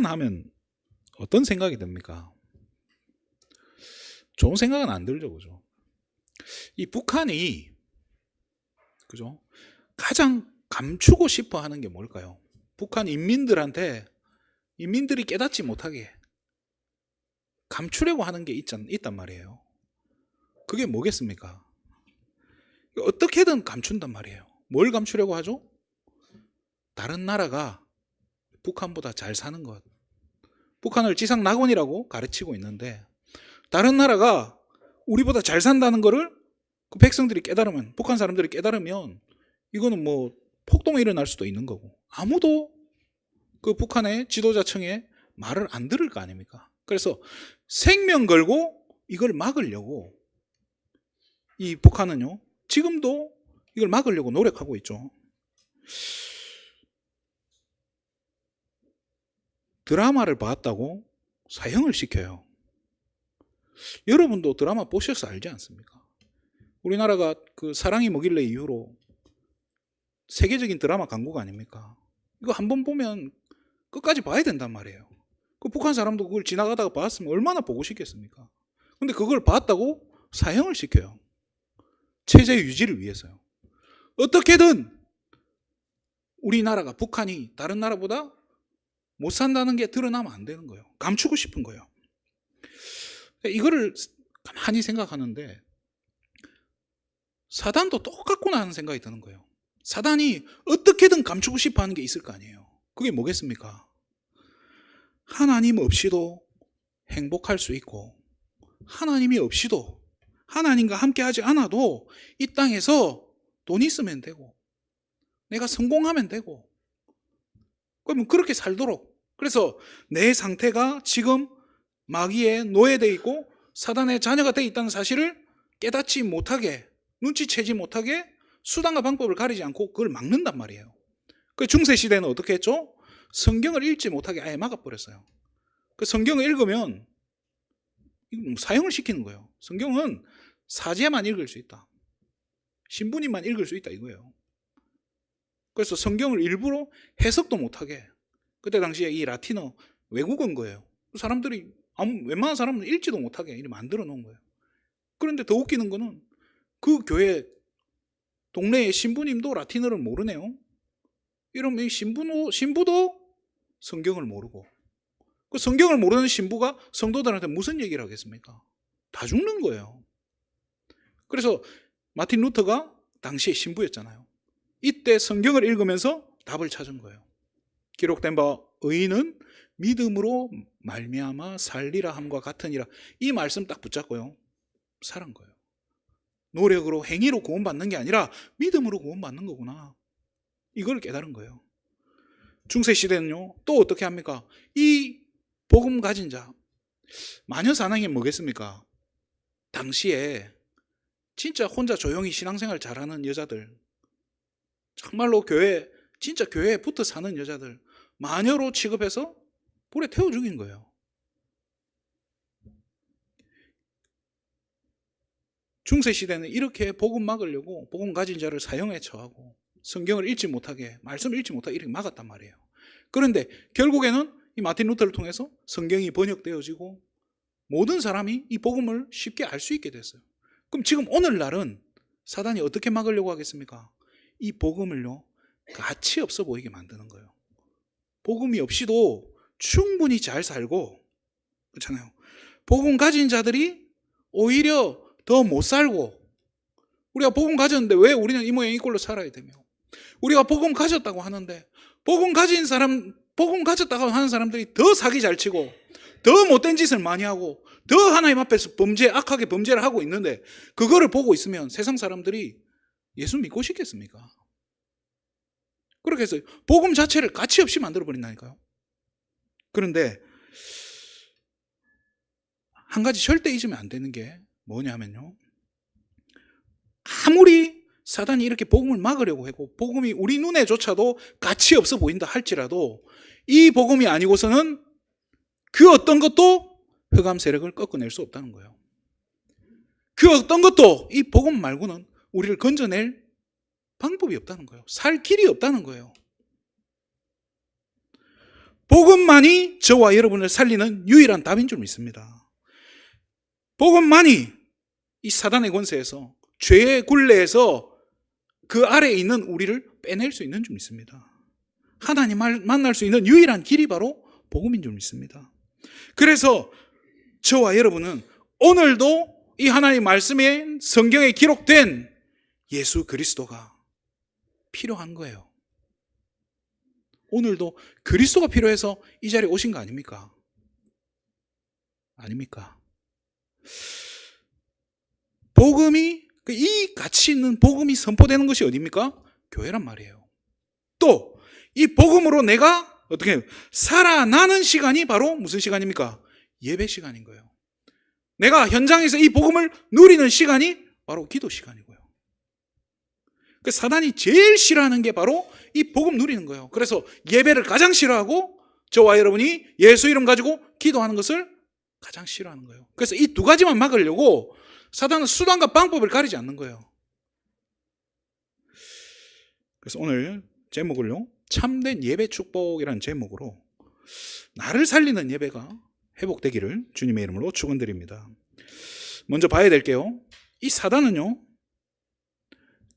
하면 어떤 생각이 듭니까? 좋은 생각은 안 들죠, 그죠? 이 북한이, 그죠? 가장 감추고 싶어 하는 게 뭘까요? 북한 인민들한테 인민들이 깨닫지 못하게 감추려고 하는 게 있단 말이에요. 그게 뭐겠습니까? 어떻게든 감춘단 말이에요. 뭘 감추려고 하죠? 다른 나라가 북한보다 잘 사는 것. 북한을 지상낙원이라고 가르치고 있는데 다른 나라가 우리보다 잘 산다는 거를 그 백성들이 깨달으면, 북한 사람들이 깨달으면 이거는 뭐 폭동이 일어날 수도 있는 거고 아무도 그 북한의 지도자층의 말을 안 들을 거 아닙니까? 그래서 생명 걸고 이걸 막으려고 이 북한은요 지금도 이걸 막으려고 노력하고 있죠. 드라마를 봤다고 사형을 시켜요. 여러분도 드라마 보셔서 알지 않습니까? 우리나라가 그 사랑이 뭐길래 이후로 세계적인 드라마 강국 아닙니까? 이거 한번 보면 끝까지 봐야 된단 말이에요. 그 북한 사람도 그걸 지나가다가 봤으면 얼마나 보고 싶겠습니까? 근데 그걸 봤다고 사형을 시켜요. 체제 유지를 위해서요. 어떻게든 우리나라가, 북한이 다른 나라보다 못 산다는 게 드러나면 안 되는 거예요. 감추고 싶은 거예요. 이거를 가만히 생각하는데 사단도 똑같구나 하는 생각이 드는 거예요. 사단이 어떻게든 감추고 싶어 하는 게 있을 거 아니에요. 그게 뭐겠습니까? 하나님 없이도 행복할 수 있고 하나님이 없이도 하나님과 함께 하지 않아도 이 땅에서 돈 있으면 되고 내가 성공하면 되고 그러면 그렇게 살도록, 그래서 내 상태가 지금 마귀의 노예되어 있고 사단의 자녀가 되어 있다는 사실을 깨닫지 못하게, 눈치채지 못하게 수단과 방법을 가리지 않고 그걸 막는단 말이에요. 그 중세시대는 어떻게 했죠? 성경을 읽지 못하게 아예 막아버렸어요. 그 성경을 읽으면 사형을 시키는 거예요. 성경은 사제만 읽을 수 있다. 신부님만 읽을 수 있다 이거예요. 그래서 성경을 일부러 해석도 못하게, 그때 당시에 이 라틴어 외국어인 거예요. 사람들이 웬만한 사람은 읽지도 못하게 이렇게 만들어 놓은 거예요. 그런데 더 웃기는 거는 그 교회 동네의 신부님도 라틴어를 모르네요. 이러면 이 신부도 성경을 모르고, 그 성경을 모르는 신부가 성도들한테 무슨 얘기를 하겠습니까? 다 죽는 거예요. 그래서 마틴 루터가 당시에 신부였잖아요. 이때 성경을 읽으면서 답을 찾은 거예요. 기록된 바 의인은 믿음으로 말미암아 살리라 함과 같으니라. 이 말씀 딱 붙잡고요 살은 거예요. 노력으로 행위로 구원받는 게 아니라 믿음으로 구원받는 거구나, 이걸 깨달은 거예요. 중세시대는요 또 어떻게 합니까? 이 복음 가진 자, 마녀사냥이 뭐겠습니까? 당시에 진짜 혼자 조용히 신앙생활 잘하는 여자들, 정말로 진짜 교회에 붙어 사는 여자들 마녀로 취급해서 불에 태워 죽인 거예요. 중세시대는 이렇게 복음 막으려고 복음 가진 자를 사형에 처하고 성경을 읽지 못하게, 말씀을 읽지 못하게 이렇게 막았단 말이에요. 그런데 결국에는 이 마틴 루터를 통해서 성경이 번역되어지고 모든 사람이 이 복음을 쉽게 알 수 있게 됐어요. 그럼 지금 오늘날은 사단이 어떻게 막으려고 하겠습니까? 이 복음을요 가치 없어 보이게 만드는 거예요. 복음이 없이도 충분히 잘 살고, 그렇잖아요. 복음 가진 자들이 오히려 더 못 살고, 우리가 복음 가졌는데 왜 우리는 이 모양 이 꼴로 살아야 되며, 우리가 복음 가졌다고 하는데 복음 가졌다고 하는 사람들이 더 사기 잘 치고 더 못된 짓을 많이 하고 더 하나님 앞에서 악하게 범죄를 하고 있는데 그거를 보고 있으면 세상 사람들이 예수 믿고 싶겠습니까? 그렇게 해서 복음 자체를 가치 없이 만들어버린다니까요. 그런데 한 가지 절대 잊으면 안 되는 게 뭐냐면요, 아무리 사단이 이렇게 복음을 막으려고 하고 복음이 우리 눈에조차도 가치 없어 보인다 할지라도 이 복음이 아니고서는 그 어떤 것도 흑암 세력을 꺾어낼 수 없다는 거예요. 그 어떤 것도 이 복음 말고는 우리를 건져낼 방법이 없다는 거예요. 살 길이 없다는 거예요. 복음만이 저와 여러분을 살리는 유일한 답인 줄 믿습니다. 복음만이 이 사단의 권세에서, 죄의 굴레에서 그 아래에 있는 우리를 빼낼 수 있는 줄 믿습니다. 하나님을 만날 수 있는 유일한 길이 바로 복음인 줄 믿습니다. 그래서 저와 여러분은 오늘도 이 하나님의 말씀에, 성경에 기록된 예수 그리스도가 필요한 거예요. 오늘도 그리스도가 필요해서 이 자리에 오신 거 아닙니까? 아닙니까? 복음이, 이 가치 있는 복음이 선포되는 것이 어디입니까? 교회란 말이에요. 또 이 복음으로 내가 어떻게 살아나는 시간이 바로 무슨 시간입니까? 예배 시간인 거예요. 내가 현장에서 이 복음을 누리는 시간이 바로 기도 시간이고요. 사단이 제일 싫어하는 게 바로 이 복음 누리는 거예요. 그래서 예배를 가장 싫어하고 저와 여러분이 예수 이름 가지고 기도하는 것을 가장 싫어하는 거예요. 그래서 이 두 가지만 막으려고 사단은 수단과 방법을 가리지 않는 거예요. 그래서 오늘 제목을요, 참된 예배 축복이라는 제목으로 나를 살리는 예배가 회복되기를 주님의 이름으로 축원드립니다. 먼저 봐야 될게요. 이 사단은요,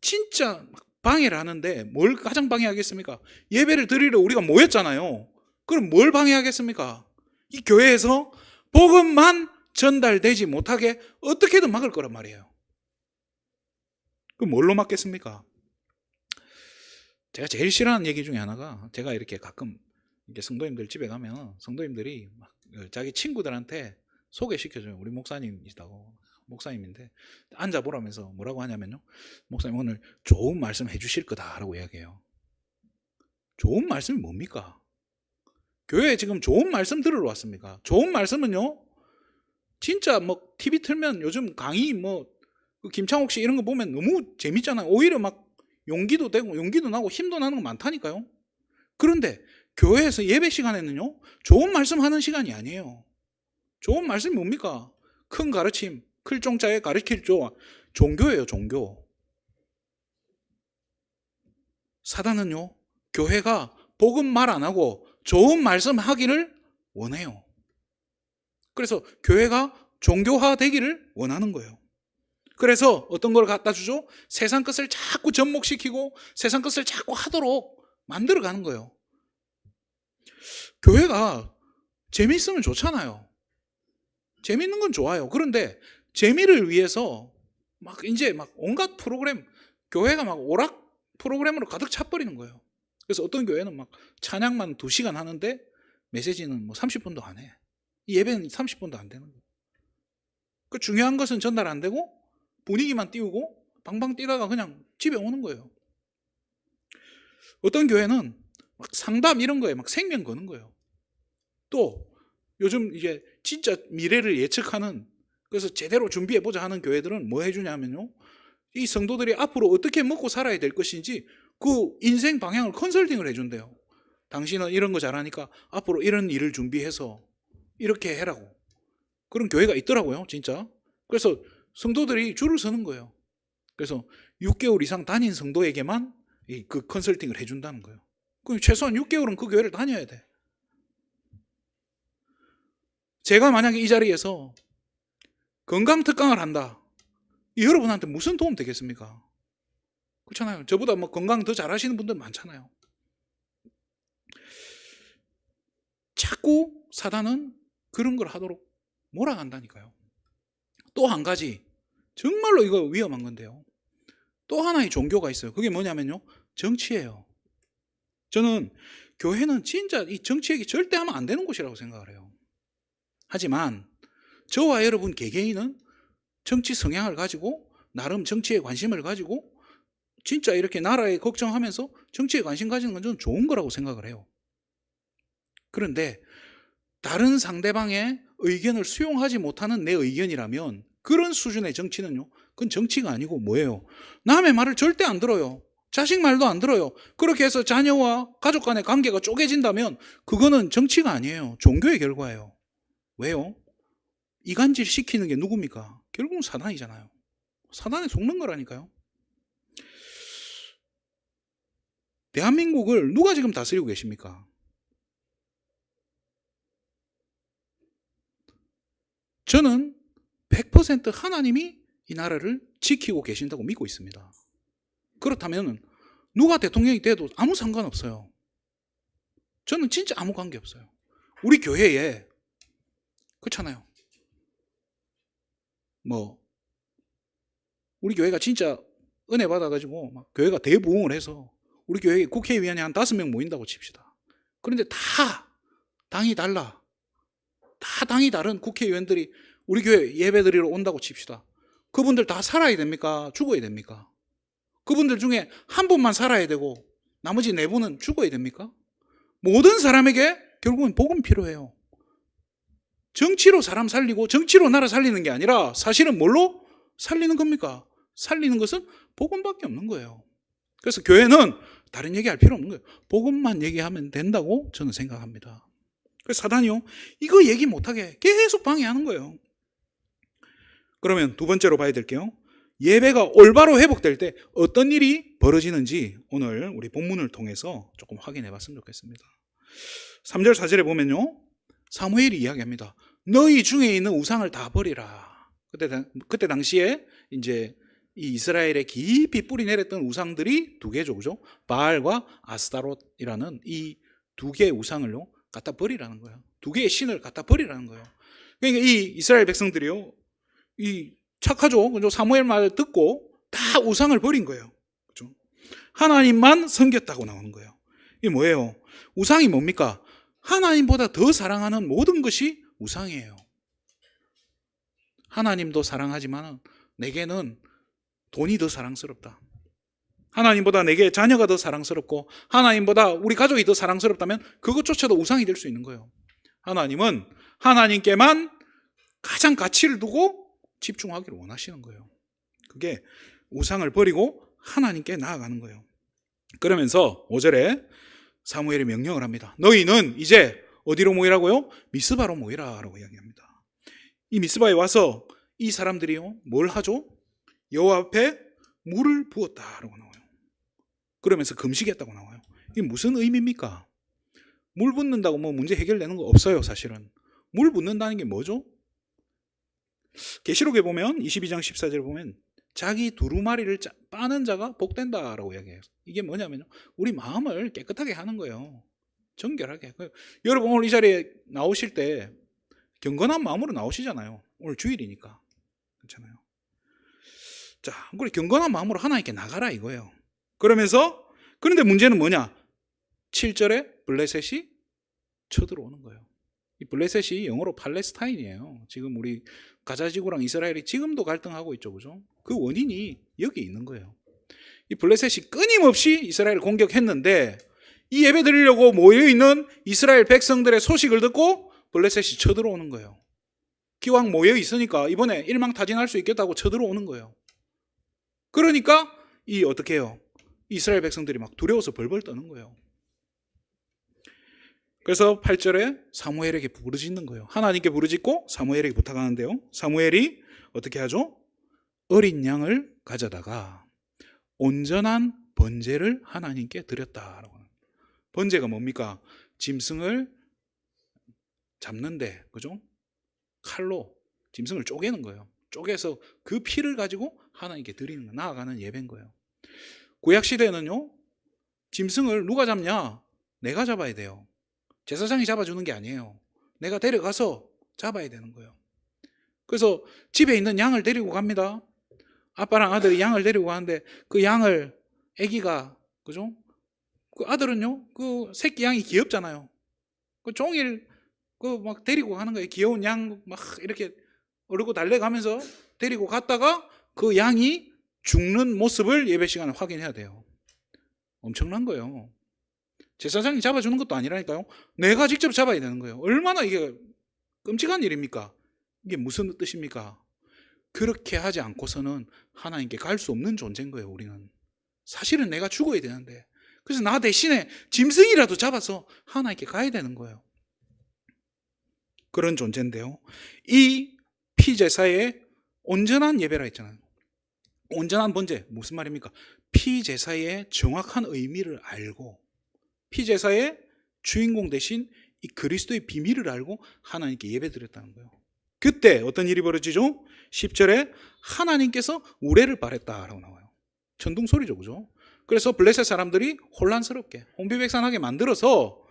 진짜 방해를 하는데 뭘 가장 방해하겠습니까? 예배를 드리러 우리가 모였잖아요. 그럼 뭘 방해하겠습니까? 이 교회에서 복음만 전달되지 못하게 어떻게든 막을 거란 말이에요. 그럼 뭘로 막겠습니까? 제가 제일 싫어하는 얘기 중에 하나가, 제가 이렇게 가끔 이렇게 성도님들 집에 가면 성도님들이 막 자기 친구들한테 소개시켜줘요. 우리 목사님이시다고. 목사님인데 앉아보라면서 뭐라고 하냐면요, 목사님 오늘 좋은 말씀 해주실 거다라고 이야기해요. 좋은 말씀이 뭡니까? 교회에 지금 좋은 말씀 들으러 왔습니까? 좋은 말씀은요, 진짜 뭐 TV 틀면 요즘 강의 뭐 김창옥 씨 이런 거 보면 너무 재밌잖아요. 오히려 막 용기도 되고 용기도 나고 힘도 나는 거 많다니까요. 그런데 교회에서 예배 시간에는요, 좋은 말씀 하는 시간이 아니에요. 좋은 말씀이 뭡니까? 큰 가르침, 클종자에 가르칠 종교예요, 종교. 사단은요, 교회가 복음 말 안 하고 좋은 말씀 하기를 원해요. 그래서 교회가 종교화 되기를 원하는 거예요. 그래서 어떤 걸 갖다 주죠? 세상 것을 자꾸 접목시키고 세상 것을 자꾸 하도록 만들어가는 거예요. 교회가 재미있으면 좋잖아요. 재미있는 건 좋아요. 그런데 재미를 위해서 이제 온갖 프로그램, 교회가 오락 프로그램으로 가득 차버리는 거예요. 그래서 어떤 교회는 찬양만 2시간 하는데 메시지는 30분도 안 해. 이 예배는 30분도 안 되는 거예요. 그 중요한 것은 전달 안 되고 분위기만 띄우고 방방 뛰다가 그냥 집에 오는 거예요. 어떤 교회는 상담 이런 거에 생명 거는 거예요. 또 요즘 이제 진짜 미래를 예측하는, 그래서 제대로 준비해보자 하는 교회들은 뭐 해주냐면요, 이 성도들이 앞으로 어떻게 먹고 살아야 될 것인지 그 인생 방향을 컨설팅을 해준대요. 당신은 이런 거 잘하니까 앞으로 이런 일을 준비해서 이렇게 해라고. 그런 교회가 있더라고요, 진짜. 그래서 성도들이 줄을 서는 거예요. 그래서 6개월 이상 다닌 성도에게만 그 컨설팅을 해준다는 거예요. 그럼 최소한 6개월은 그 교회를 다녀야 돼. 제가 만약에 이 자리에서 건강 특강을 한다, 여러분한테 무슨 도움 되겠습니까? 그렇잖아요. 저보다 건강 더 잘하시는 분들 많잖아요. 자꾸 사단은 그런 걸 하도록 몰아간다니까요. 또 한 가지, 정말로 이거 위험한 건데요, 또 하나의 종교가 있어요. 그게 뭐냐면요, 정치예요. 저는 교회는 진짜 이 정치 얘기 절대 하면 안 되는 곳이라고 생각을 해요. 하지만 저와 여러분 개개인은 정치 성향을 가지고 나름 정치에 관심을 가지고 진짜 이렇게 나라에 걱정하면서 정치에 관심 가지는 건 저는 좋은 거라고 생각을 해요. 그런데 다른 상대방의 의견을 수용하지 못하는 내 의견이라면 그런 수준의 정치는요, 그건 정치가 아니고 뭐예요? 남의 말을 절대 안 들어요. 자식 말도 안 들어요. 그렇게 해서 자녀와 가족 간의 관계가 쪼개진다면 그거는 정치가 아니에요. 종교의 결과예요. 왜요? 이간질 시키는 게 누굽니까? 결국은 사단이잖아요. 사단에 속는 거라니까요. 대한민국을 누가 지금 다스리고 계십니까? 저는 100% 하나님이 이 나라를 지키고 계신다고 믿고 있습니다. 그렇다면 누가 대통령이 돼도 아무 상관없어요. 저는 진짜 아무 관계없어요. 우리 교회에 그렇잖아요. 우리 교회가 진짜 은혜 받아가지고 막 교회가 대부흥을 해서 우리 교회에 국회의원이 한 5명 모인다고 칩시다. 그런데 다 당이 달라. 다 당이 다른 국회의원들이 우리 교회 예배 드리러 온다고 칩시다. 그분들 다 살아야 됩니까? 죽어야 됩니까? 그분들 중에 한 분만 살아야 되고 나머지 4분은 죽어야 됩니까? 모든 사람에게 결국은 복음 필요해요. 정치로 사람 살리고 정치로 나라 살리는 게 아니라 사실은 뭘로 살리는 겁니까? 살리는 것은 복음밖에 없는 거예요. 그래서 교회는 다른 얘기할 필요 없는 거예요. 복음만 얘기하면 된다고 저는 생각합니다. 그래서 사단이요, 이거 얘기 못하게 계속 방해하는 거예요. 그러면 두 번째로 봐야 될게요. 예배가 올바로 회복될 때 어떤 일이 벌어지는지 오늘 우리 본문을 통해서 조금 확인해 봤으면 좋겠습니다. 3절 4절에 보면요, 사무엘이 이야기합니다. 너희 중에 있는 우상을 다 버리라. 그때 당시에 이제 이 이스라엘에 깊이 뿌리 내렸던 우상들이 2개죠, 그죠? 바알과 아스타롯이라는 이 2개의 우상을요 갖다 버리라는 거예요. 2개의 신을 갖다 버리라는 거예요. 그러니까 이 이스라엘 백성들이요, 이 착하죠, 그죠? 사무엘 말 듣고 다 우상을 버린 거예요, 그죠? 하나님만 섬겼다고 나오는 거예요. 이게 뭐예요? 우상이 뭡니까? 하나님보다 더 사랑하는 모든 것이 우상이에요. 하나님도 사랑하지만 내게는 돈이 더 사랑스럽다. 하나님보다 내게 자녀가 더 사랑스럽고 하나님보다 우리 가족이 더 사랑스럽다면 그것조차도 우상이 될 수 있는 거예요. 하나님은 하나님께만 가장 가치를 두고 집중하기를 원하시는 거예요. 그게 우상을 버리고 하나님께 나아가는 거예요. 그러면서 5절에 사무엘이 명령을 합니다. 너희는 이제 어디로 모이라고요? 미스바로 모이라라고 이야기합니다. 이 미스바에 와서 이 사람들이요 뭘 하죠? 여호와 앞에 물을 부었다라고 나와요. 그러면서 금식했다고 나와요. 이게 무슨 의미입니까? 물 붓는다고 뭐 문제 해결되는 거 없어요. 사실은 물 붓는다는 게 뭐죠? 계시록에 보면 22장 14절에 보면 자기 두루마리를 빠는 자가 복된다라고 이야기해요. 이게 뭐냐면요, 우리 마음을 깨끗하게 하는 거예요. 정결하게. 여러분 오늘 이 자리에 나오실 때 경건한 마음으로 나오시잖아요. 오늘 주일이니까. 그렇잖아요. 자, 그래 경건한 마음으로 하나님께 나가라 이거예요. 그러면서 그런데 문제는 뭐냐? 7절에 블레셋이 쳐들어오는 거예요. 이 블레셋이 영어로 팔레스타인이에요. 지금 우리 가자지구랑 이스라엘이 지금도 갈등하고 있죠, 그죠? 그 원인이 여기 있는 거예요. 이 블레셋이 끊임없이 이스라엘을 공격했는데 이 예배 드리려고 모여있는 이스라엘 백성들의 소식을 듣고 블레셋이 쳐들어오는 거예요. 기왕 모여있으니까 이번에 일망타진할 수 있겠다고 쳐들어오는 거예요. 그러니까 어떻게 해요? 이스라엘 백성들이 막 두려워서 벌벌 떠는 거예요. 그래서 8절에 사무엘에게 부르짖는 거예요. 하나님께 부르짖고 사무엘에게 부탁하는데요, 사무엘이 어떻게 하죠? 어린 양을 가져다가 온전한 번제를 하나님께 드렸다라고. 번제가 뭡니까? 짐승을 잡는데, 그죠? 칼로 짐승을 쪼개는 거예요. 쪼개서 그 피를 가지고 하나님께 드리는 거, 나아가는 예배인 거예요. 구약 시대에는요, 짐승을 누가 잡냐? 내가 잡아야 돼요. 제사장이 잡아주는 게 아니에요. 내가 데려가서 잡아야 되는 거예요. 그래서 집에 있는 양을 데리고 갑니다. 아빠랑 아들이 양을 데리고 가는데 그 양을 아기가, 그죠? 그 아들은요, 그 새끼 양이 귀엽잖아요. 그 종일 그 막 데리고 가는 거예요. 귀여운 양 막 이렇게 어르고 달래가면서 데리고 갔다가 그 양이 죽는 모습을 예배 시간에 확인해야 돼요. 엄청난 거예요. 제사장이 잡아주는 것도 아니라니까요. 내가 직접 잡아야 되는 거예요. 얼마나 이게 끔찍한 일입니까? 이게 무슨 뜻입니까? 그렇게 하지 않고서는 하나님께 갈 수 없는 존재인 거예요, 우리는. 사실은 내가 죽어야 되는데. 그래서 나 대신에 짐승이라도 잡아서 하나님께 가야 되는 거예요. 그런 존재인데요. 이 피제사의 온전한 예배라 했잖아요. 온전한 번제, 무슨 말입니까? 피제사의 정확한 의미를 알고 피제사의 주인공 대신 이 그리스도의 비밀을 알고 하나님께 예배드렸다는 거예요. 그때 어떤 일이 벌어지죠? 10절에 하나님께서 우레를 바랬다라고 나와요. 천둥소리죠, 그죠? 그래서 블레셋 사람들이 혼란스럽게 혼비백산하게 만들어서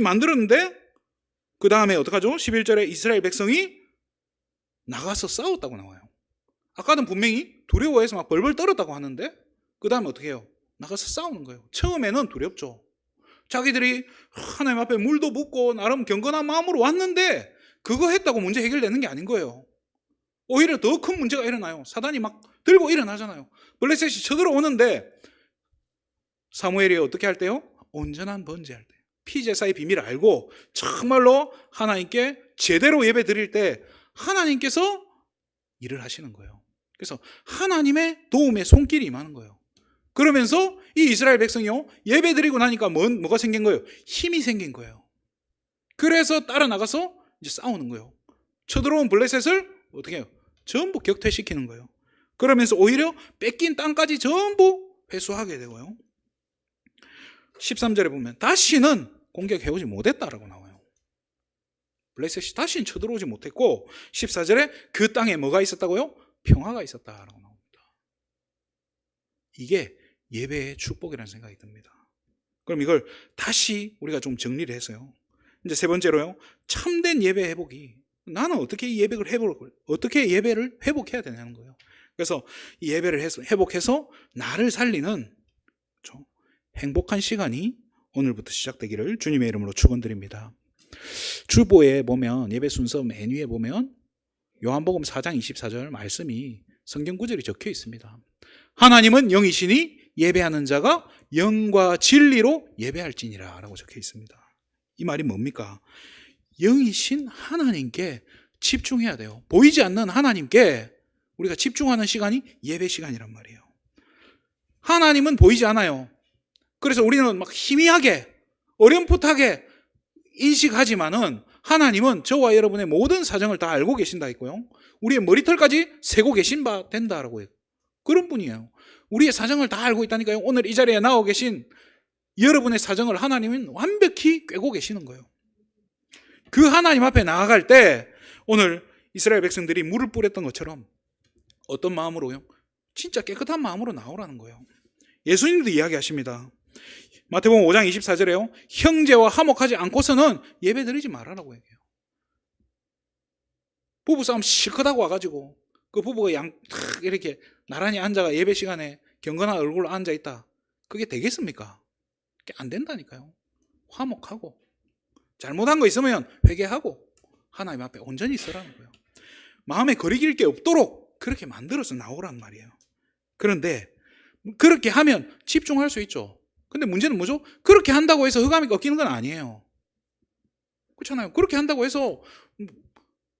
만들었는데 그 다음에 어떡하죠? 11절에 이스라엘 백성이 나가서 싸웠다고 나와요. 아까는 분명히 두려워해서 막 벌벌 떨었다고 하는데 그 다음에 어떻게 해요? 나가서 싸우는 거예요. 처음에는 두렵죠. 자기들이 하나님 앞에 물도 붓고 나름 경건한 마음으로 왔는데 그거 했다고 문제 해결되는 게 아닌 거예요. 오히려 더 큰 문제가 일어나요. 사단이 막 들고 일어나잖아요. 블레셋이 쳐들어오는데 사무엘이 어떻게 할 때요? 온전한 번제할 때, 피제사의 비밀을 알고 정말로 하나님께 제대로 예배 드릴 때 하나님께서 일을 하시는 거예요. 그래서 하나님의 도움의 손길이 임하는 거예요. 그러면서 이 이스라엘 백성이요, 예배 드리고 나니까 뭐가 생긴 거예요? 힘이 생긴 거예요. 그래서 따라 나가서 이제 싸우는 거예요. 쳐들어온 블레셋을 어떻게 해요? 전부 격퇴시키는 거예요. 그러면서 오히려 뺏긴 땅까지 전부 회수하게 되고요. 13절에 보면 다시는 공격해오지 못했다라고 나와요. 블레셋이 다시는 쳐들어오지 못했고 14절에 그 땅에 뭐가 있었다고요? 평화가 있었다라고 나옵니다. 이게 예배의 축복이라는 생각이 듭니다. 그럼 이걸 다시 우리가 좀 정리를 해서요. 이제 세 번째로요. 참된 예배 회복이 나는 어떻게 이 어떻게 예배를 회복해야 되냐는 거예요. 그래서 이 예배를 회복해서 나를 살리는 행복한 시간이 오늘부터 시작되기를 주님의 이름으로 축원드립니다. 주보에 보면 예배 순서 맨 위에 보면 요한복음 4장 24절 말씀이 성경 구절이 적혀 있습니다. 하나님은 영이시니 예배하는 자가 영과 진리로 예배할지니라 라고 적혀 있습니다. 이 말이 뭡니까? 영이신 하나님께 집중해야 돼요. 보이지 않는 하나님께 우리가 집중하는 시간이 예배 시간이란 말이에요. 하나님은 보이지 않아요. 그래서 우리는 막 희미하게 어렴풋하게 인식하지만은 하나님은 저와 여러분의 모든 사정을 다 알고 계신다 했고요. 우리의 머리털까지 세고 계신 바 된다라고 해요. 그런 분이에요. 우리의 사정을 다 알고 있다니까요. 오늘 이 자리에 나와 계신 여러분의 사정을 하나님은 완벽히 꿰고 계시는 거예요. 그 하나님 앞에 나아갈 때 오늘 이스라엘 백성들이 물을 뿌렸던 것처럼 어떤 마음으로요? 진짜 깨끗한 마음으로 나오라는 거예요. 예수님도 이야기하십니다. 마태복음 5장 24절에요. 형제와 화목하지 않고서는 예배 드리지 말아라고 얘기해요. 부부싸움 실컷 하고 와가지고 그 부부가 이렇게 나란히 앉아가 예배 시간에 경건한 얼굴로 앉아있다. 그게 되겠습니까? 그게 안 된다니까요. 화목하고 잘못한 거 있으면 회개하고 하나님 앞에 온전히 서라는 거예요. 마음에 거리낄 게 없도록 그렇게 만들어서 나오란 말이에요. 그런데 그렇게 하면 집중할 수 있죠. 근데 문제는 뭐죠? 그렇게 한다고 해서 흑암이 꺾이는 건 아니에요. 그렇잖아요. 그렇게 한다고 해서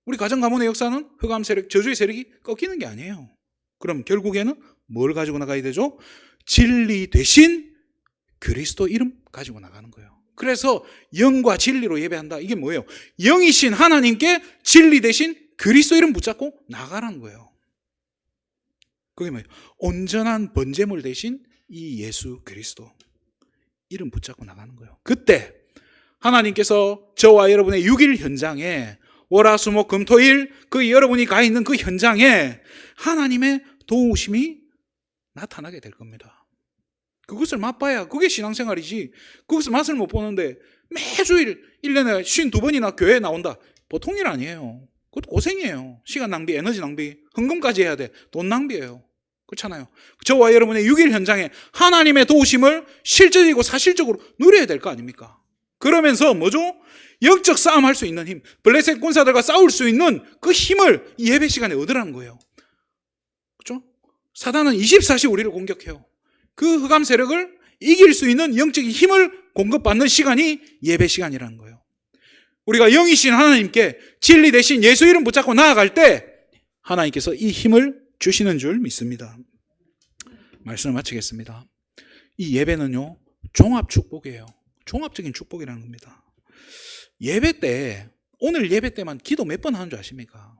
우리 가정 가문의 역사는 흑암 세력, 저주의 세력이 꺾이는 게 아니에요. 그럼 결국에는 뭘 가지고 나가야 되죠? 진리 대신 그리스도 이름 가지고 나가는 거예요. 그래서 영과 진리로 예배한다. 이게 뭐예요? 영이신 하나님께 진리 대신 그리스도 이름 붙잡고 나가라는 거예요. 그게 뭐예요? 온전한 번제물 대신 이 예수 그리스도 이름 붙잡고 나가는 거예요. 그때 하나님께서 저와 여러분의 6일 현장에 월화수목 금토일 그 여러분이 가 있는 그 현장에 하나님의 도우심이 나타나게 될 겁니다. 그것을 맛봐야 그게 신앙생활이지. 그것을 맛을 못 보는데 매주일 1년에 52번이나 교회에 나온다. 보통 일 아니에요. 그것도 고생이에요. 시간 낭비, 에너지 낭비, 헌금까지 해야 돼. 돈 낭비예요. 그렇잖아요. 저와 여러분의 6일 현장에 하나님의 도우심을 실제적이고 사실적으로 누려야 될 거 아닙니까? 그러면서 뭐죠? 영적 싸움할 수 있는 힘, 블레셋 군사들과 싸울 수 있는 그 힘을 이 예배 시간에 얻으라는 거예요. 그렇죠? 사단은 24시 우리를 공격해요. 그 흑암 세력을 이길 수 있는 영적인 힘을 공급받는 시간이 예배 시간이라는 거예요. 우리가 영이신 하나님께 진리 대신 예수 이름 붙잡고 나아갈 때 하나님께서 이 힘을 주시는 줄 믿습니다. 말씀을 마치겠습니다. 이 예배는요, 종합 축복이에요. 종합적인 축복이라는 겁니다. 예배 때, 오늘 예배 때만 기도 몇 번 하는 줄 아십니까?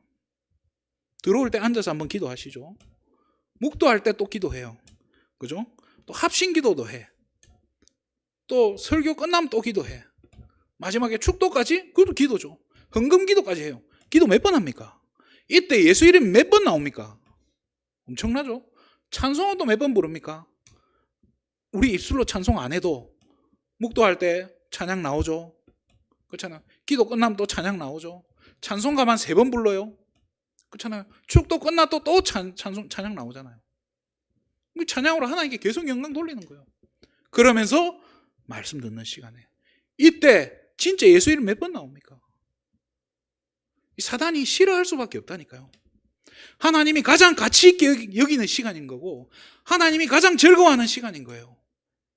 들어올 때 앉아서 한번 기도하시죠. 묵도할 때 또 기도해요. 그죠? 또 합심 기도도 해. 또 설교 끝나면 또 기도해. 마지막에 축도까지? 그것도 기도죠. 헌금 기도까지 해요. 기도 몇 번 합니까? 이때 예수 이름이 몇 번 나옵니까? 엄청나죠? 찬송은 또 몇 번 부릅니까? 우리 입술로 찬송 안 해도 묵도할 때 찬양 나오죠. 그렇잖아요. 기도 끝나면 또 찬양 나오죠. 찬송가만 3번 불러요. 그렇잖아요. 축도 끝나도 또 찬양 나오잖아요. 찬양으로 하나님께 계속 영광 돌리는 거예요. 그러면서 말씀 듣는 시간에 이때 진짜 예수 이름 몇 번 나옵니까? 사단이 싫어할 수밖에 없다니까요. 하나님이 가장 가치 있게 여기는 시간인 거고 하나님이 가장 즐거워하는 시간인 거예요.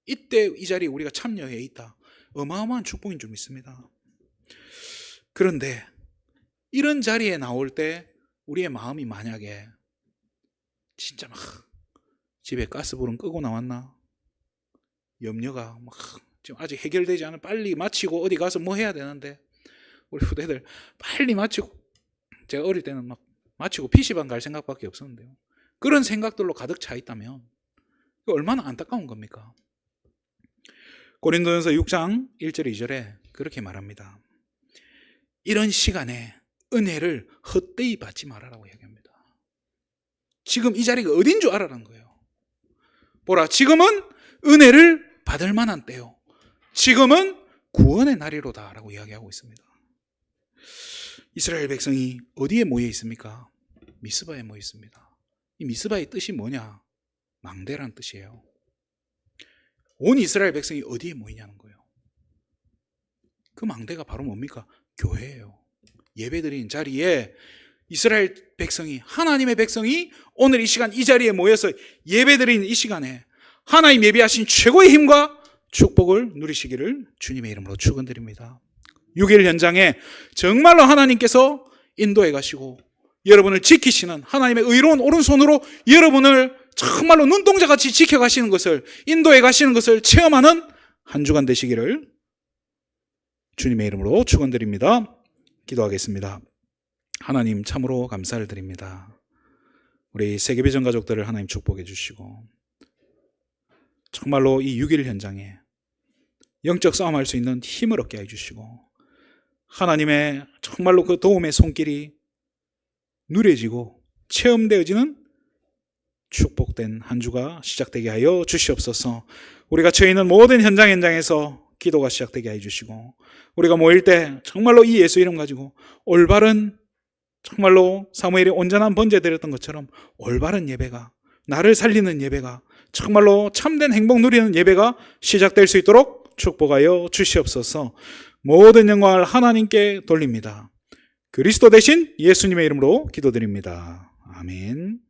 이때 이 자리에 우리가 참여해 있다. 어마어마한 축복인 줄 믿습니다. 그런데 이런 자리에 나올 때 우리의 마음이 만약에 진짜 막 집에 가스불은 끄고 나왔나? 염려가 막 지금 아직 해결되지 않아. 빨리 마치고 어디 가서 뭐 해야 되는데 우리 후대들 빨리 마치고, 제가 어릴 때는 막 마치고 PC방 갈 생각밖에 없었는데요. 그런 생각들로 가득 차 있다면 얼마나 안타까운 겁니까? 고린도전서 6장 1절 2절에 그렇게 말합니다. 이런 시간에 은혜를 헛되이 받지 말아라고 얘기합니다. 지금 이 자리가 어딘 줄 알아라는 거예요. 보라, 지금은 은혜를 받을 만한 때요. 지금은 구원의 날이로다 라고 이야기하고 있습니다. 이스라엘 백성이 어디에 모여 있습니까? 미스바에 모여 있습니다. 이 미스바의 뜻이 뭐냐? 망대란 뜻이에요. 온 이스라엘 백성이 어디에 모이냐는 거예요. 그 망대가 바로 뭡니까? 교회예요. 예배드리는 자리에 이스라엘 백성이, 하나님의 백성이 오늘 이 시간 이 자리에 모여서 예배드리는 이 시간에 하나님 예비하신 최고의 힘과 축복을 누리시기를 주님의 이름으로 축원드립니다. 6일 현장에 정말로 하나님께서 인도해 가시고 여러분을 지키시는 하나님의 의로운 오른손으로 여러분을 정말로 눈동자같이 지켜가시는 것을, 인도해 가시는 것을 체험하는 한 주간 되시기를 주님의 이름으로 축원드립니다. 기도하겠습니다. 하나님 참으로 감사를 드립니다. 우리 세계비전 가족들을 하나님 축복해 주시고 정말로 이 6일 현장에 영적 싸움할 수 있는 힘을 얻게 해주시고 하나님의 정말로 그 도움의 손길이 누려지고 체험되어지는 축복된 한 주가 시작되게 하여 주시옵소서. 우리가 처해 있는 모든 현장에서 기도가 시작되게 해주시고 우리가 모일 때 정말로 이 예수 이름 가지고 올바른, 정말로 사무엘이 온전한 번제 드렸던 것처럼 올바른 예배가, 나를 살리는 예배가, 정말로 참된 행복 누리는 예배가 시작될 수 있도록 축복하여 주시옵소서. 모든 영광을 하나님께 돌립니다. 그리스도 대신 예수님의 이름으로 기도드립니다. 아멘.